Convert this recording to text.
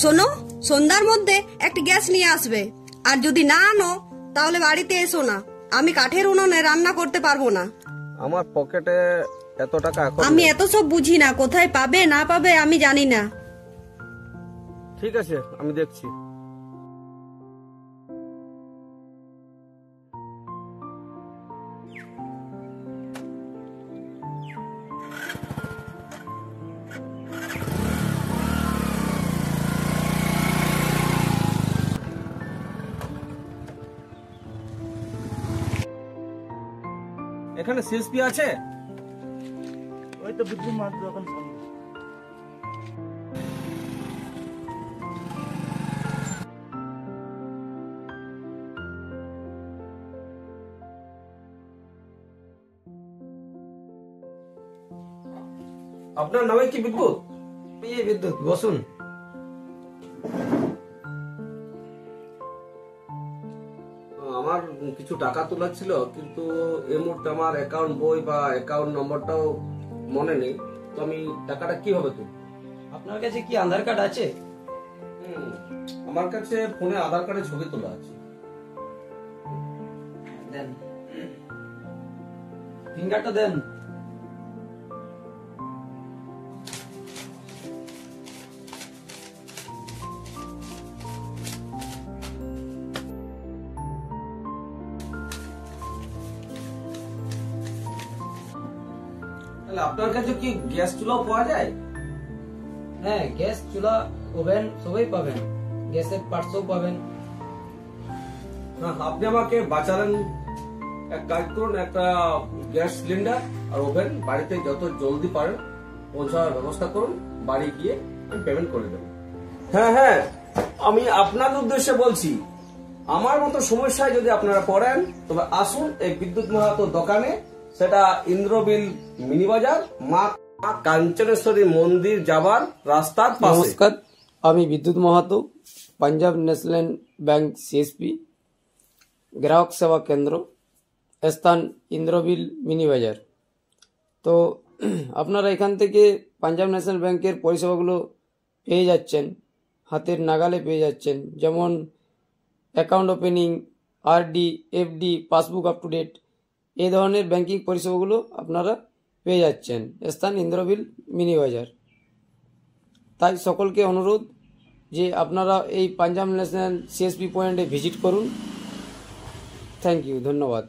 শোনো, সন্ধ্যার মধ্যে একটা গ্যাস নিয়ে আসবে, আর যদি না আনো তাহলে বাড়িতে এসো না। আমি কাঠের উনুনে রান্না করতে পারবো না। আমার পকেটে এত টাকা এখন আমি এত সব বুঝি না, কোথায় পাবে না পাবে আমি জানি না। ঠিক আছে, আমি দেখছি। এখানে সিএসপি আছে? ওই তো বিদ্যুৎ মাত্র এখন সামনে। আপনার নামে কি বিদ্যুৎ? বিদ্যুৎ, বসুন। আমার কিছু টাকা তোলা ছিল, কিন্তু এই মুহূর্তে আমার অ্যাকাউন্ট বই বা অ্যাকাউন্ট নম্বরটাও মনে নেই। তো আমি টাকাটা কিভাবে তুলব? আপনার কাছে কি আধার কার্ড আছে? আমার কাছে ফোনে আধার কার্ডের ছবি তোলা আছে। দেন, ফিঙ্গারটা দেন। তাহলে আপনার কাছে কি গ্যাস চুলাও পাওয়া যায়? হ্যাঁ, গ্যাস চুলা, ওভেন সবই পাবেন, গ্যাসের পার্টসও পাবেন। হ্যাঁ, আপনি আমাকে বাঁচালেন। এক কাজ করুন, একটা গ্যাস সিলিন্ডার আর ওভেন বাড়িতে যত জলদি পারেন পৌঁছানোর ব্যবস্থা করুন। বাড়ি গিয়ে আমি পেমেন্ট করে দেবো। হ্যাঁ হ্যাঁ, আমি আপনাদের উদ্দেশ্যে বলছি, আমার মতো সমস্যায় যদি আপনারা পড়েন তবে আসুন এই বিদ্যুৎ মাহাতোর দোকানে। সেটা ইন্দ্রবিল মিনি বাজার, মা কাঞ্চনেশ্বরী মন্দির যাবার রাস্তার পাশে। নমস্কার, আমি বিদ্যুৎ Mahato, Punjab national bank CSP, গ্রাহক সেবা কেন্দ্র, স্থান ইন্দ্রবিল মিনি বাজার। তো আপনারা এখান থেকে পাঞ্জাব ন্যাশনাল ব্যাংকের পরিষেবাগুলো পেয়ে যাচ্ছেন, হাতের নাগালে পেয়ে যাচ্ছেন। যেমন account opening, RD, FD, passbook up to date, এই ধরনের ব্যাংকিং পরিষেবাগুলো আপনারা পেয়ে যাচ্ছেন, স্থান ইন্দ্রবিল মিনি বাজার। তাই সকলকে অনুরোধ যে আপনারা এই পাঞ্জাব ন্যাশনাল সিএসপি পয়েন্টে ভিজিট করুন। থ্যাংক ইউ, ধন্যবাদ।